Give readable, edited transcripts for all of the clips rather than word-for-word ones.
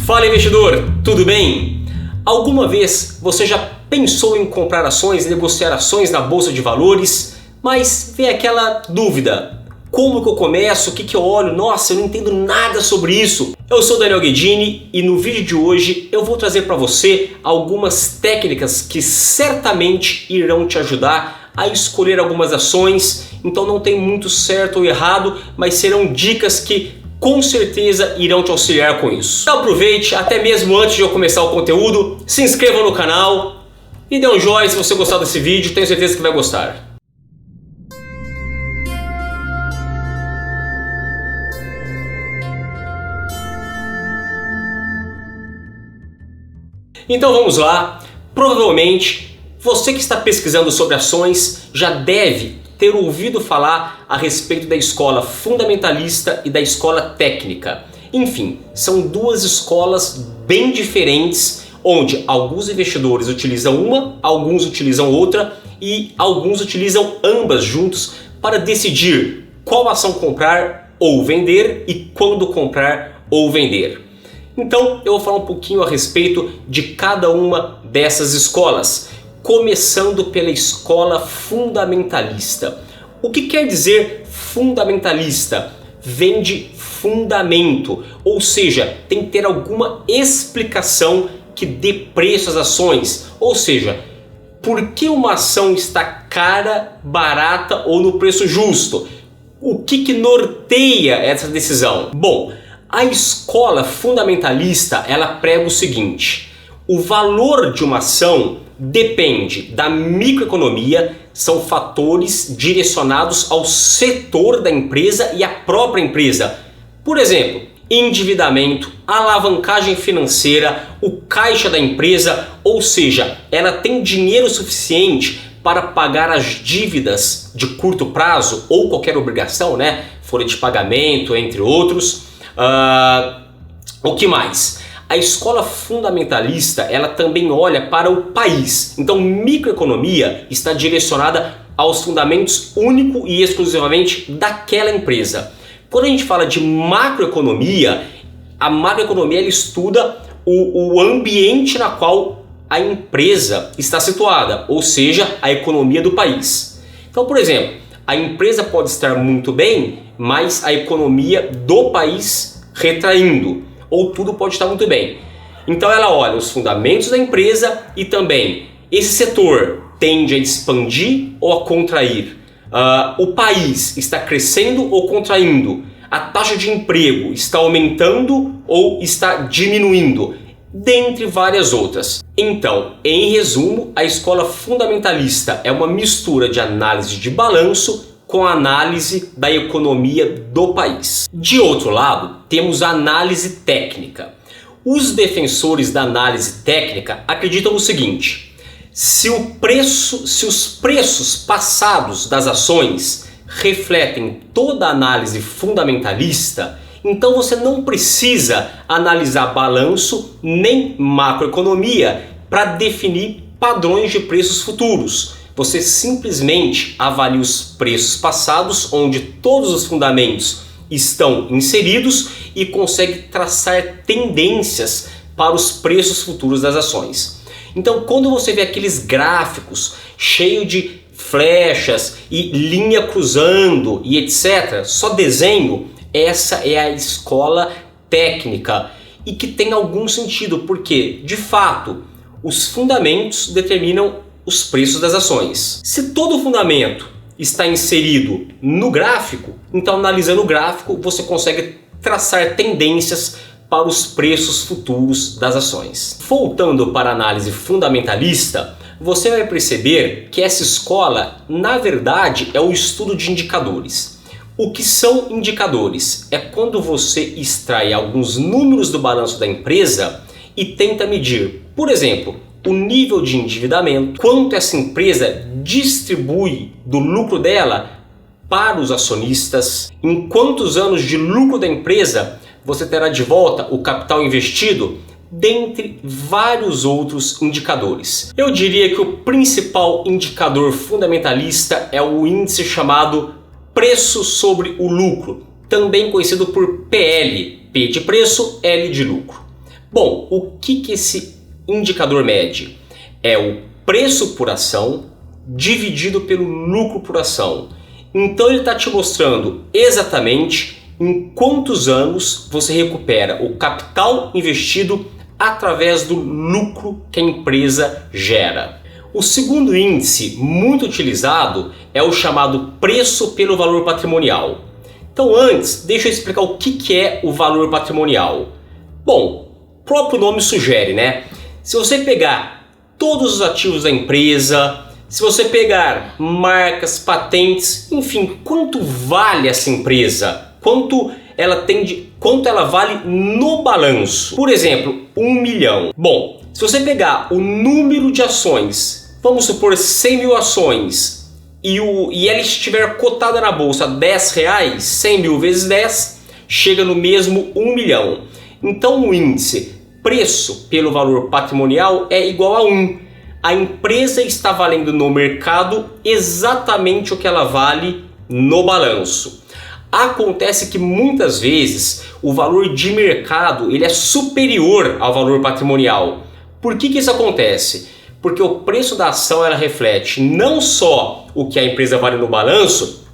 Fala investidor, tudo bem? Alguma vez você já pensou em comprar ações, negociar ações na bolsa de valores, mas vem aquela dúvida: como que eu começo? O que eu olho? Nossa, eu não entendo nada sobre isso. Eu sou Daniel Guedini e no vídeo de hoje eu vou trazer para você algumas técnicas que certamente irão te ajudar a escolher algumas ações. Então não tem muito certo ou errado, mas serão dicas que com certeza irão te auxiliar com isso. Então aproveite, até mesmo antes de eu começar o conteúdo, se inscreva no canal e dê um joinha se você gostar desse vídeo, tenho certeza que vai gostar. Então vamos lá. Provavelmente você que está pesquisando sobre ações já deve ter ouvido falar a respeito da escola fundamentalista e da escola técnica. Enfim, são duas escolas bem diferentes, onde alguns investidores utilizam uma, alguns utilizam outra e alguns utilizam ambas juntos para decidir qual ação comprar ou vender e quando comprar ou vender. Então eu vou falar um pouquinho a respeito de cada uma dessas escolas, começando pela escola fundamentalista. O que quer dizer fundamentalista? Vem de fundamento, ou seja, tem que ter alguma explicação que dê preço às ações, ou seja, por que uma ação está cara, barata ou no preço justo? O que norteia essa decisão? Bom, a escola fundamentalista ela prega o seguinte: o valor de uma ação depende da microeconomia, são fatores direcionados ao setor da empresa e à própria empresa. Por exemplo, endividamento, alavancagem financeira, o caixa da empresa, ou seja, ela tem dinheiro suficiente para pagar as dívidas de curto prazo ou qualquer obrigação, folha de pagamento, entre outros. O que mais? A escola fundamentalista ela também olha para o país. Então, microeconomia está direcionada aos fundamentos único e exclusivamente daquela empresa. Quando a gente fala de macroeconomia, a macroeconomia ela estuda o ambiente na qual a empresa está situada, ou seja, a economia do país. Então, por exemplo, a empresa pode estar muito bem, mas a economia do país retraindo, ou tudo pode estar muito bem. Então ela olha os fundamentos da empresa e também esse setor tende a expandir ou a contrair. O país está crescendo ou contraindo. A taxa de emprego está aumentando ou está diminuindo, dentre várias outras. Então, em resumo, a escola fundamentalista é uma mistura de análise de balanço com a análise da economia do país. De outro lado, temos a análise técnica. Os defensores da análise técnica acreditam no seguinte: se os preços passados das ações refletem toda a análise fundamentalista, então você não precisa analisar balanço nem macroeconomia para definir padrões de preços futuros. Você simplesmente avalia os preços passados, onde todos os fundamentos estão inseridos, e consegue traçar tendências para os preços futuros das ações. Então, quando você vê aqueles gráficos cheios de flechas e linha cruzando e etc., só desenho, essa é a escola técnica e que tem algum sentido, porque, de fato, os fundamentos determinam os preços das ações. Se todo o fundamento está inserido no gráfico, então analisando o gráfico você consegue traçar tendências para os preços futuros das ações. Voltando para a análise fundamentalista, você vai perceber que essa escola, na verdade, é o estudo de indicadores. O que são indicadores? É quando você extrai alguns números do balanço da empresa e tenta medir, por exemplo, o nível de endividamento, quanto essa empresa distribui do lucro dela para os acionistas, em quantos anos de lucro da empresa você terá de volta o capital investido, dentre vários outros indicadores. Eu diria que o principal indicador fundamentalista é o índice chamado preço sobre o lucro, também conhecido por PL, P de preço, L de lucro. Bom, o que esse indicador mede? É o preço por ação dividido pelo lucro por ação. Então ele está te mostrando exatamente em quantos anos você recupera o capital investido através do lucro que a empresa gera. O segundo índice muito utilizado é o chamado preço pelo valor patrimonial. Então antes, deixa eu explicar o que é o valor patrimonial. Bom, o próprio nome sugere, né? Se você pegar todos os ativos da empresa, se você pegar marcas, patentes, enfim, quanto vale essa empresa? Quanto ela vale no balanço? Por exemplo, 1 milhão. Bom, se você pegar o número de ações, vamos supor 100 mil ações, e ela estiver cotada na bolsa R$10, 100 mil vezes 10, chega no mesmo 1 milhão. Então o índice preço pelo valor patrimonial é igual a 1. A empresa está valendo no mercado exatamente o que ela vale no balanço. Acontece que muitas vezes o valor de mercado ele é superior ao valor patrimonial. Por que isso acontece? Porque o preço da ação ela reflete não só o que a empresa vale no balanço,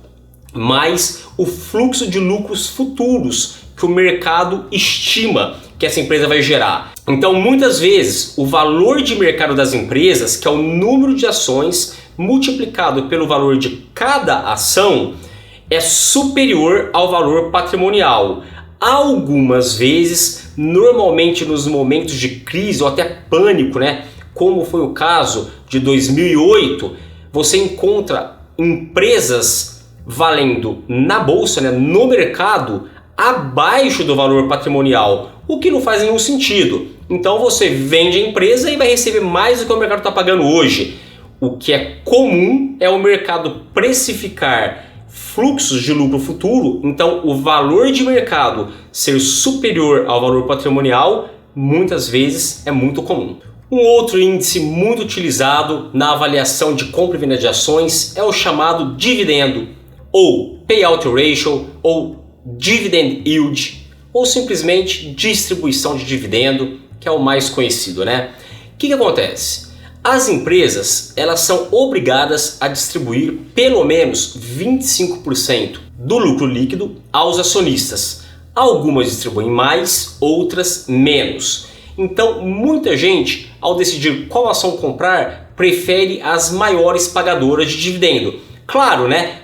mas o fluxo de lucros futuros que o mercado estima que essa empresa vai gerar. Então muitas vezes o valor de mercado das empresas, que é o número de ações multiplicado pelo valor de cada ação, é superior ao valor patrimonial. Algumas vezes, normalmente nos momentos de crise ou até pânico, né, como foi o caso de 2008, você encontra empresas valendo na bolsa, né, no mercado, abaixo do valor patrimonial, o que não faz nenhum sentido. Então você vende a empresa e vai receber mais do que o mercado está pagando hoje. O que é comum é o mercado precificar fluxos de lucro futuro, então o valor de mercado ser superior ao valor patrimonial muitas vezes é muito comum. Um outro índice muito utilizado na avaliação de compra e venda de ações é o chamado dividendo, ou payout ratio, ou dividend yield, ou simplesmente distribuição de dividendo, que é o mais conhecido, né? O que acontece? As empresas elas são obrigadas a distribuir pelo menos 25% do lucro líquido aos acionistas. Algumas distribuem mais, outras menos. Então muita gente, ao decidir qual ação comprar, prefere as maiores pagadoras de dividendo. Claro, né?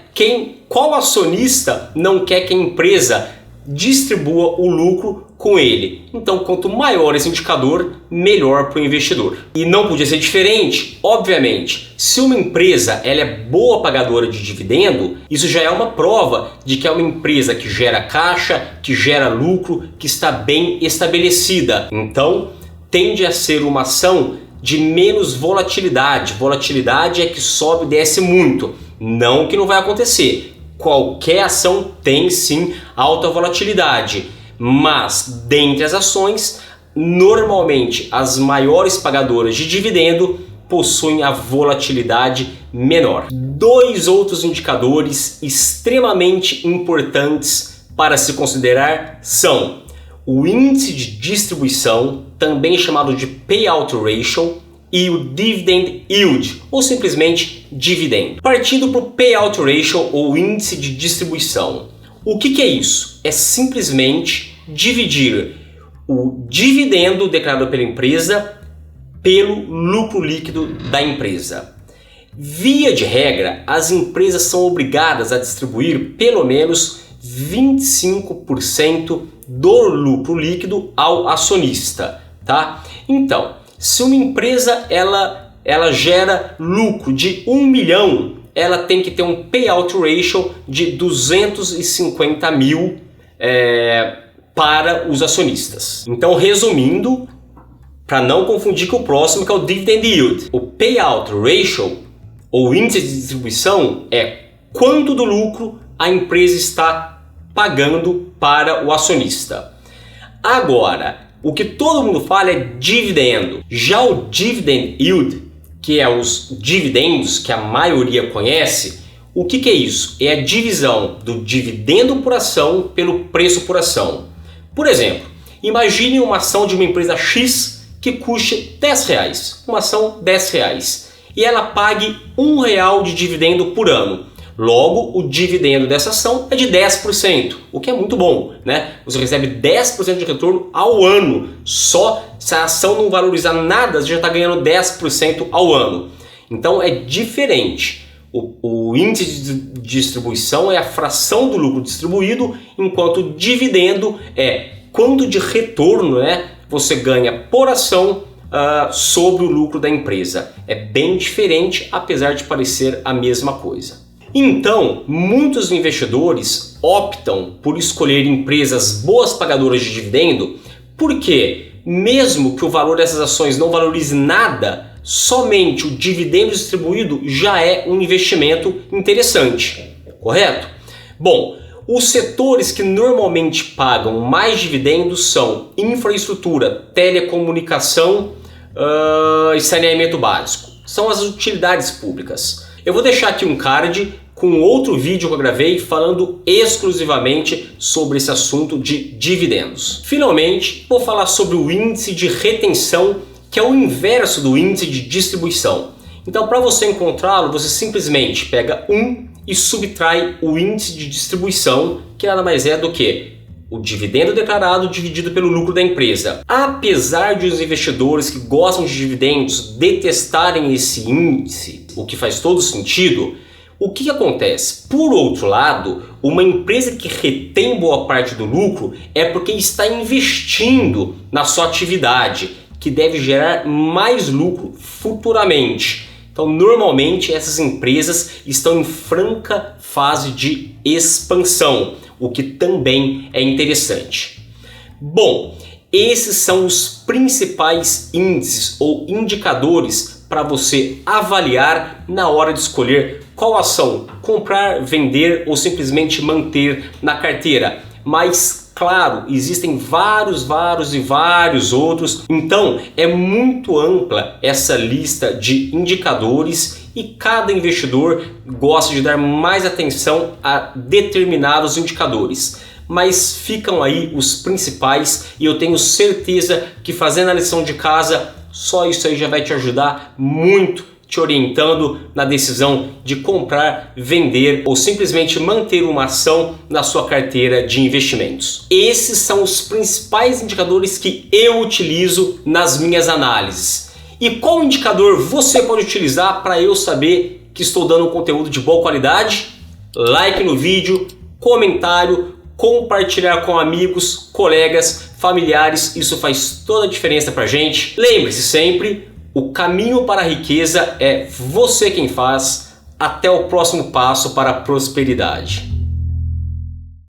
Qual acionista não quer que a empresa distribua o lucro com ele? Então, quanto maior esse indicador, melhor para o investidor. E não podia ser diferente, obviamente. Se uma empresa ela é boa pagadora de dividendo, isso já é uma prova de que é uma empresa que gera caixa, que gera lucro, que está bem estabelecida. Então, tende a ser uma ação de menos volatilidade. Volatilidade é que sobe e desce muito. Não que não vai acontecer. Qualquer ação tem sim alta volatilidade, mas dentre as ações, normalmente as maiores pagadoras de dividendo possuem a volatilidade menor. Dois outros indicadores extremamente importantes para se considerar são o índice de distribuição, também chamado de payout ratio, e o dividend yield, ou simplesmente dividendo. Partindo para o payout ratio, ou índice de distribuição. O que é isso? É simplesmente dividir o dividendo declarado pela empresa pelo lucro líquido da empresa. Via de regra, as empresas são obrigadas a distribuir pelo menos 25% do lucro líquido ao acionista, tá? Então, se uma empresa ela gera lucro de 1 milhão, ela tem que ter um payout ratio de 250 mil para os acionistas. Então, resumindo, para não confundir com o próximo, que é o dividend yield. O payout ratio, ou índice de distribuição, é quanto do lucro a empresa está pagando para o acionista. Agora, o que todo mundo fala é dividendo. Já o dividend yield, que é os dividendos que a maioria conhece, o que é isso? É a divisão do dividendo por ação pelo preço por ação. Por exemplo, Imagine uma ação de uma empresa X que custe R$10, uma ação R$10, e ela pague R$1 de dividendo por ano. Logo, o dividendo dessa ação é de 10%, o que é muito bom, né? Você recebe 10% de retorno ao ano. Só se a ação não valorizar nada, você já está ganhando 10% ao ano. Então é diferente. O índice de distribuição é a fração do lucro distribuído, enquanto o dividendo é quanto de retorno, né, você ganha por ação sobre o lucro da empresa. É bem diferente, apesar de parecer a mesma coisa. Então, muitos investidores optam por escolher empresas boas pagadoras de dividendo, porque mesmo que o valor dessas ações não valorize nada, somente o dividendo distribuído já é um investimento interessante, correto? Bom, os setores que normalmente pagam mais dividendos são infraestrutura, telecomunicação e saneamento básico. São as utilidades públicas. Eu vou deixar aqui um card com outro vídeo que eu gravei falando exclusivamente sobre esse assunto de dividendos. Finalmente, vou falar sobre o índice de retenção, que é o inverso do índice de distribuição. Então, para você encontrá-lo, você simplesmente pega e subtrai o índice de distribuição, que nada mais é do que o dividendo declarado dividido pelo lucro da empresa. Apesar de os investidores que gostam de dividendos detestarem esse índice, o que faz todo sentido, o que acontece? Por outro lado, uma empresa que retém boa parte do lucro é porque está investindo na sua atividade, que deve gerar mais lucro futuramente. Então, normalmente, essas empresas estão em franca fase de expansão, o que também é interessante. Bom, esses são os principais índices ou indicadores para você avaliar na hora de escolher qual ação comprar, vender ou simplesmente manter na carteira. Mas, claro, existem vários outros. Então, é muito ampla essa lista de indicadores e cada investidor gosta de dar mais atenção a determinados indicadores. Mas ficam aí os principais e eu tenho certeza que fazendo a lição de casa, só isso aí já vai te ajudar muito, te orientando na decisão de comprar, vender ou simplesmente manter uma ação na sua carteira de investimentos. Esses são os principais indicadores que eu utilizo nas minhas análises. E qual indicador você pode utilizar para eu saber que estou dando um conteúdo de boa qualidade? Like no vídeo, comentário, compartilhar com amigos, colegas, familiares, isso faz toda a diferença pra gente. Lembre-se sempre, o caminho para a riqueza é você quem faz. Até o próximo passo para a prosperidade.